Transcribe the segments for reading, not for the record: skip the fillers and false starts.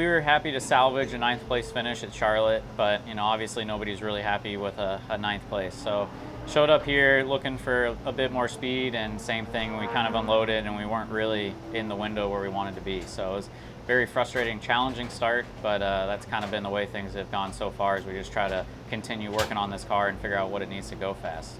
we were happy to salvage a 9th place finish at Charlotte, but obviously nobody's really happy with a 9th place. So showed up here looking for a bit more speed, and same thing, we kind of unloaded and we weren't really in the window where we wanted to be. So it was a very frustrating, challenging start, but that's kind of been the way things have gone so far, as we just try to continue working on this car and figure out what it needs to go fast.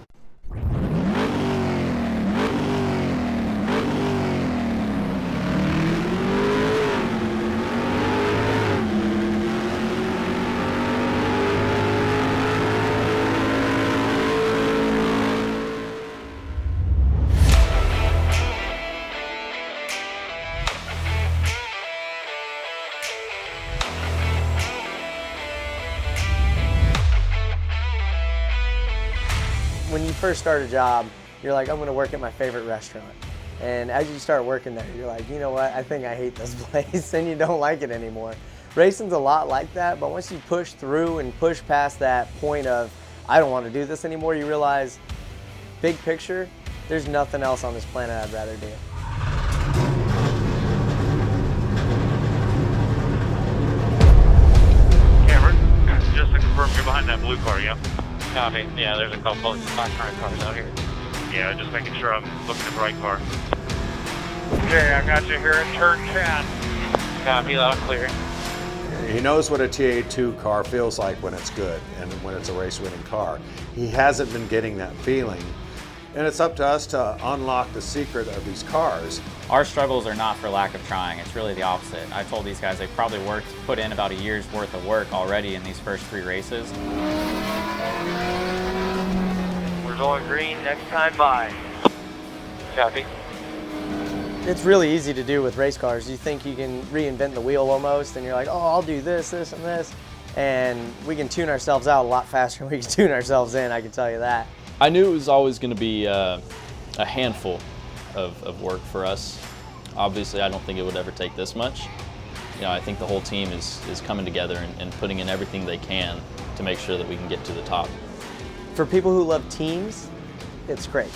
When you first start a job, you're like, I'm going to work at my favorite restaurant. And as you start working there, you're like, you know what, I think I hate this place, and you don't like it anymore. Racing's a lot like that, but once you push through and push past that point of, I don't want to do this anymore, you realize, big picture, there's nothing else on this planet I'd rather do. Cameron, just to confirm, you're behind that blue car, yeah? Copy. Yeah, there's a couple of current cars out here. Yeah, just making sure I'm looking at the right car. Okay, I got you here in turn 10. Copy, loud and clear. He knows what a TA2 car feels like when it's good and when it's a race-winning car. He hasn't been getting that feeling, and it's up to us to unlock the secret of these cars. Our struggles are not for lack of trying, it's really the opposite. I told these guys they probably put in about a year's worth of work already in these first 3 races. We're going green next time by. Copy. It's really easy to do with race cars. You think you can reinvent the wheel almost, and you're like, oh, I'll do this, this, and this. And we can tune ourselves out a lot faster than we can tune ourselves in, I can tell you that. I knew it was always going to be a handful of work for us. Obviously, I don't think it would ever take this much. I think the whole team is coming together and putting in everything they can to make sure that we can get to the top. For people who love teams, it's great.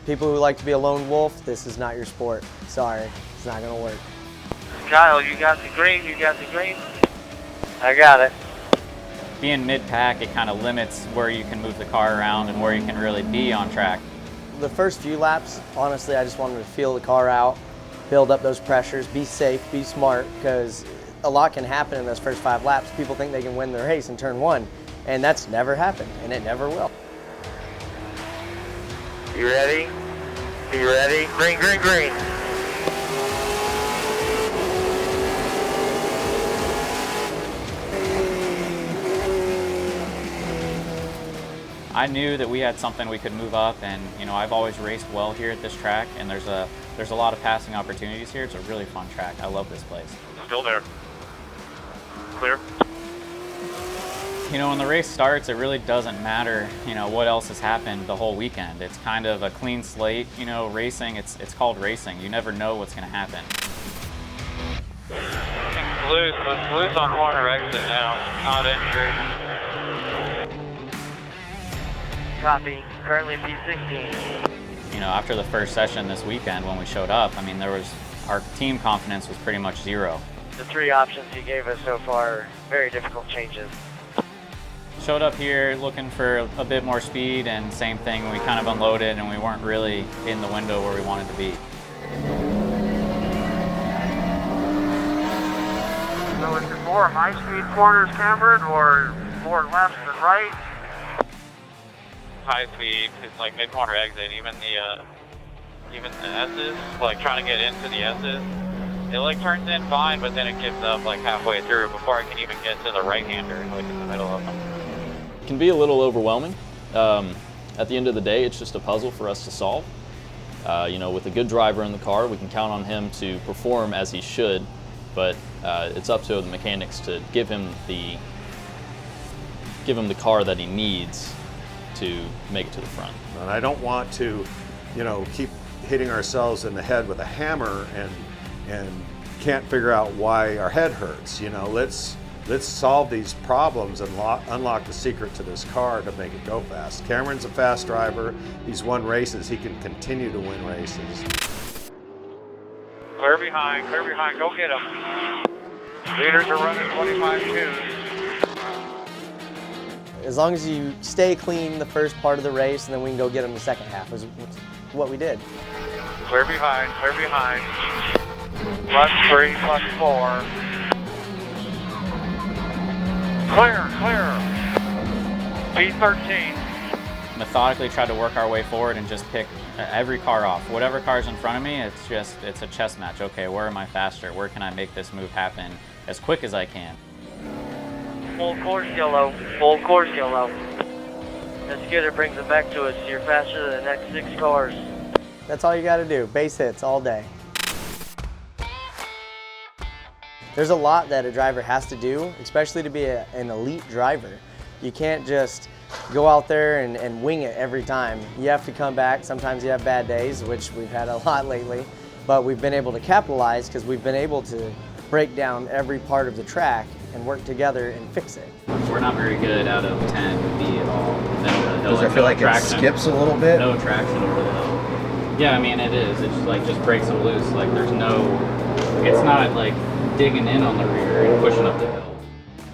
People who like to be a lone wolf, this is not your sport. Sorry, it's not going to work. Kyle, you got the green, you got the green? I got it. Being mid-pack, it kind of limits where you can move the car around and where you can really be on track. The first few laps, honestly, I just wanted to feel the car out, build up those pressures, be safe, be smart, because a lot can happen in those first 5 laps. People think they can win the race in turn 1, and that's never happened, and it never will. You ready? You ready? Green, green, green. I knew that we had something we could move up, and I've always raced well here at this track, and there's a lot of passing opportunities here. It's a really fun track. I love this place. Still there. Clear. When the race starts, it really doesn't matter, what else has happened the whole weekend. It's kind of a clean slate, racing, it's called racing. You never know what's going to happen. Loose on corner exit now, not injured. Copy, currently P16. After the first session this weekend when we showed up, our team confidence was pretty much 0. The 3 options you gave us so far are very difficult changes. Showed up here looking for a bit more speed, and same thing, we kind of unloaded and we weren't really in the window where we wanted to be. So is it more high-speed corners, Cameron, or more left than right? High speed, it's like mid-corner exit, even the S's, like trying to get into the S's. It turns in fine, but then it gives up halfway through before I can even get to the right-hander, in the middle of them. It can be a little overwhelming. At the end of the day, it's just a puzzle for us to solve. With a good driver in the car, we can count on him to perform as he should, but it's up to the mechanics to give him the car that he needs to make it to the front. And I don't want to, keep hitting ourselves in the head with a hammer and can't figure out why our head hurts. Let's solve these problems and unlock the secret to this car to make it go fast. Cameron's a fast driver. He's won races. He can continue to win races. Clear behind, go get him. Leaders are running 25-2s. As long as you stay clean the first part of the race, and then we can go get them the second half, is what we did. Clear behind, clear behind. +3, +4. Clear, clear. P13. Methodically tried to work our way forward and just pick every car off. Whatever car's in front of me, it's a chess match. Okay, where am I faster? Where can I make this move happen as quick as I can? Full course yellow, full course yellow. That's good, it brings it back to us. You're faster than the next 6 cars. That's all you got to do, base hits all day. There's a lot that a driver has to do, especially to be an elite driver. You can't just go out there and wing it every time. You have to come back. Sometimes you have bad days, which we've had a lot lately, but we've been able to capitalize because we've been able to break down every part of the track and work together and fix it. We're not very good out of 10 to be at all. Does it feel like it skips a little bit? No traction over the hill. Yeah, I mean it is. It's just breaks them loose. Like there's no, it's not like digging in on the rear and pushing up the hill.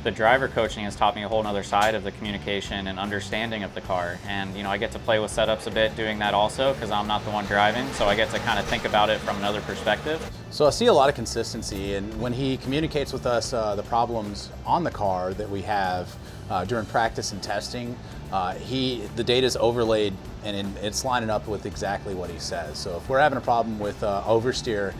The driver coaching has taught me a whole nother side of the communication and understanding of the car. And I get to play with setups a bit doing that also because I'm not the one driving. So I get to kind of think about it from another perspective. So I see a lot of consistency, and when he communicates with us the problems on the car that we have during practice and testing, the data is overlaid and it's lining up with exactly what he says. So if we're having a problem with oversteer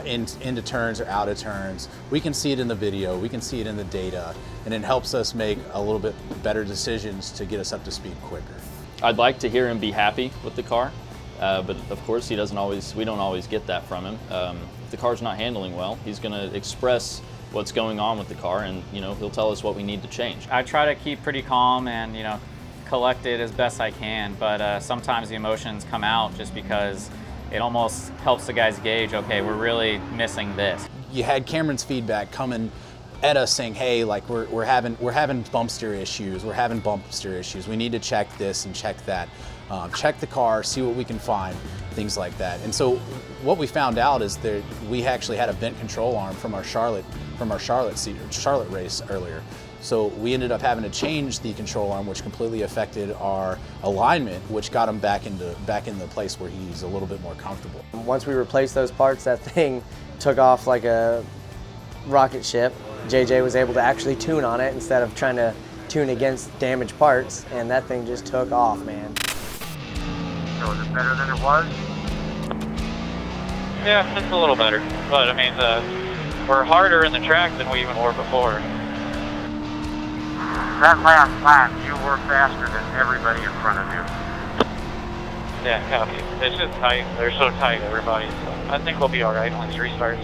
into turns or out of turns, we can see it in the video, we can see it in the data, and it helps us make a little bit better decisions to get us up to speed quicker. I'd like to hear him be happy with the car, but of course we don't always get that from him. If the car's not handling well, he's going to express what's going on with the car, and he'll tell us what we need to change. I try to keep pretty calm and collected as best I can, but sometimes the emotions come out just because it almost helps the guys gauge, okay, we're really missing this. You had Cameron's feedback coming at us saying, hey, like we're having bump steer issues, we need to check this and check that, check the car, see what we can find, things like that. And so what we found out is that we actually had a bent control arm from our Charlotte race earlier. So we ended up having to change the control arm, which completely affected our alignment, which got him back in the place where he's a little bit more comfortable. Once we replaced those parts, that thing took off like a rocket ship. JJ was able to actually tune on it instead of trying to tune against damaged parts, and that thing just took off, man. So is it better than it was? Yeah, it's a little better. But I mean, we're harder in the track than we even were before. That last lap, you were faster than everybody in front of you. Yeah, copy. It's just tight. They're so tight, everybody. So I think we'll be all right once it restarts.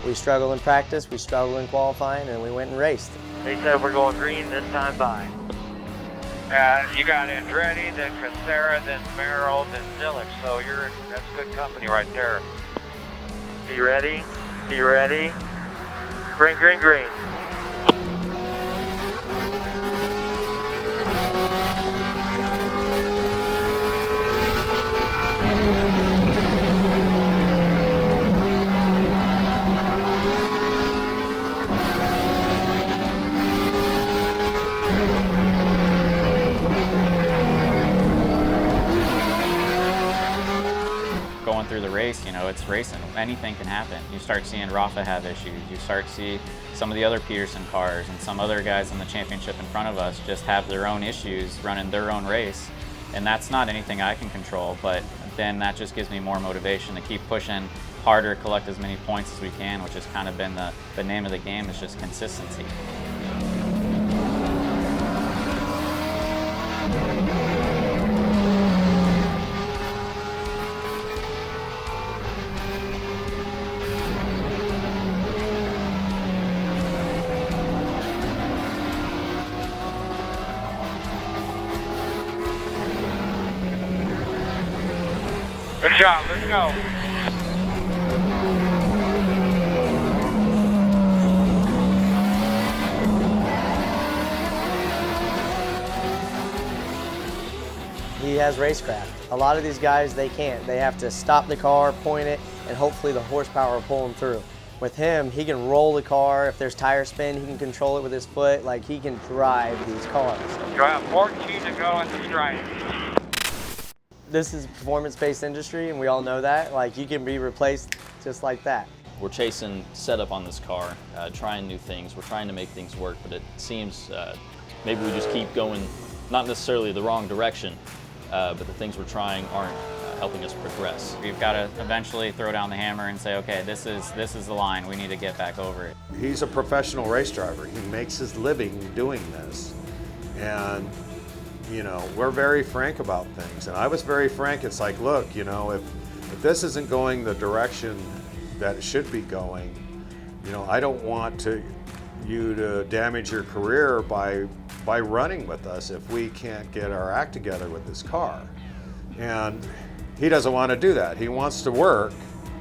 We struggled in practice, we struggled in qualifying, and we went and raced. They said we're going green this time by. You got Andretti, then Casera, then Merrill, then Zillich. So that's good company right there. Be ready, be ready. Green, green, green. Going through the race, it's racing. Anything can happen. You start seeing Rafa have issues. You start to see some of the other Peterson cars and some other guys in the championship in front of us just have their own issues running their own race. And that's not anything I can control, but then that just gives me more motivation to keep pushing harder, collect as many points as we can, which has kind of been the name of the game, is just consistency. Good job, let's go. He has racecraft. A lot of these guys, they can't. They have to stop the car, point it, and hopefully the horsepower will pull them through. With him, he can roll the car. If there's tire spin, he can control it with his foot. Like, he can drive these cars. You have 14 to go in the stripe. This is a performance-based industry, and we all know that. Like, you can be replaced just like that. We're chasing setup on this car, trying new things. We're trying to make things work, but it seems maybe we just keep going, not necessarily the wrong direction, but the things we're trying aren't helping us progress. We've got to eventually throw down the hammer and say, okay, this is the line. We need to get back over it. He's a professional race driver. He makes his living doing this. And, you know, we're very frank about things. And I was very frank. It's like, look, you know, if this isn't going the direction that it should be going, you know, I don't want you to damage your career by running with us if we can't get our act together with this car. And he doesn't want to do that. He wants to work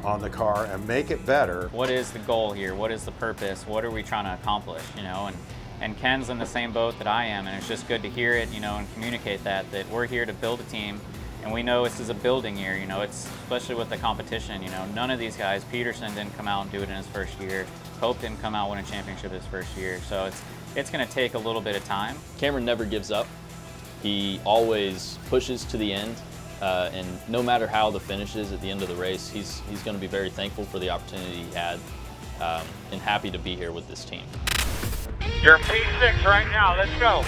on the car and make it better. What is the goal here? What is the purpose? What are we trying to accomplish? You know, and Ken's in the same boat that I am, and it's just good to hear it, you know, and communicate that we're here to build a team, and we know this is a building year. You know, it's especially with the competition. You know, none of these guys. Peterson didn't come out and do it in his first year. Pope didn't come out and win a championship his first year. So it's going to take a little bit of time. Cameron never gives up. He always pushes to the end. And no matter how the finish is at the end of the race, he's going to be very thankful for the opportunity he had and happy to be here with this team. You're P6 right now. Let's go.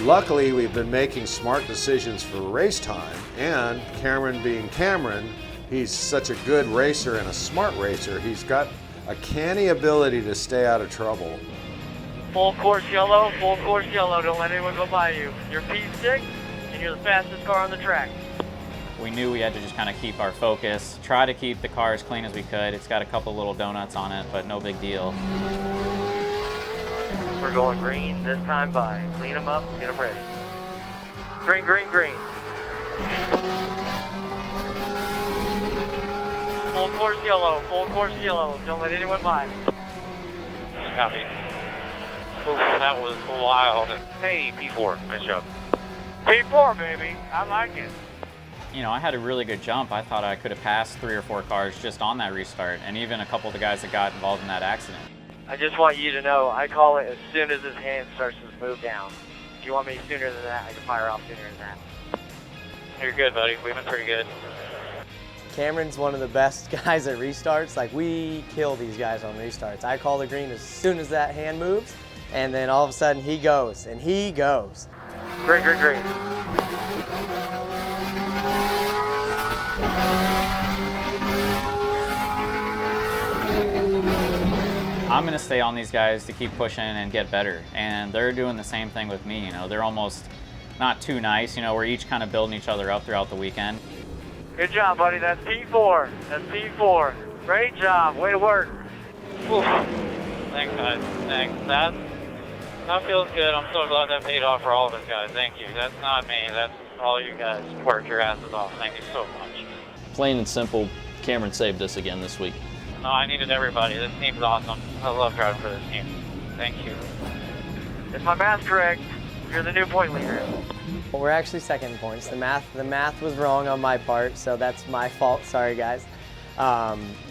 Luckily, we've been making smart decisions for race time, and Cameron being Cameron, he's such a good racer and a smart racer. He's got a canny ability to stay out of trouble. Full course yellow, full course yellow. Don't let anyone go by you. You're P6, and you're the fastest car on the track. We knew we had to just kind of keep our focus, try to keep the car as clean as we could. It's got a couple little donuts on it, but no big deal. We're going green this time by. Clean them up, get them ready. Green, green, green. Full course yellow, full course yellow. Don't let anyone by. Copy. Oof, that was wild. Hey, P4, nice job. P4, baby. I like it. You know, I had a really good jump. I thought I could have passed 3 or 4 cars just on that restart, and even a couple of the guys that got involved in that accident. I just want you to know, I call it as soon as his hand starts to move down. If you want me sooner than that, I can fire off sooner than that. You're good, buddy. We've been pretty good. Cameron's one of the best guys at restarts. Like, we kill these guys on restarts. I call the green as soon as that hand moves, and then all of a sudden he goes, and he goes. Green, green, green. I'm going to stay on these guys to keep pushing and get better, and they're doing the same thing with me. You know, they're almost not too nice. You know, we're each kind of building each other up throughout the weekend. Good job, buddy. That's P4. That's P4. Great job. Way to work. Oof. Thanks, guys. Thanks. That feels good. I'm so glad that paid off for all of us, guys. Thank you. That's not me. That's all you guys worked your asses off. Thank you so much. Plain and simple, Cameron saved us again this week. No, I needed everybody. This team's awesome. I love driving for this team. Thank you. Is my math correct? You're the new point leader. Well, we're actually second in points. The math was wrong on my part, so that's my fault. Sorry, guys.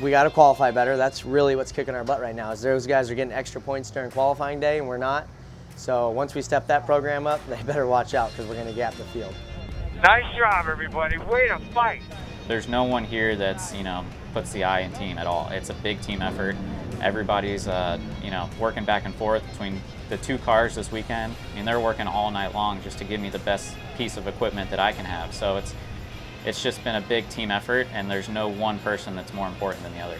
We got to qualify better. That's really what's kicking our butt right now, is those guys are getting extra points during qualifying day, and we're not. So once we step that program up, they better watch out, because we're going to gap the field. Nice job, everybody. Way to fight. There's no one here that's, you know, puts the I in team at all. It's a big team effort. Everybody's, you know, working back and forth between the 2 cars this weekend. I mean, they're working all night long just to give me the best piece of equipment that I can have. So it's just been a big team effort, and there's no one person that's more important than the other.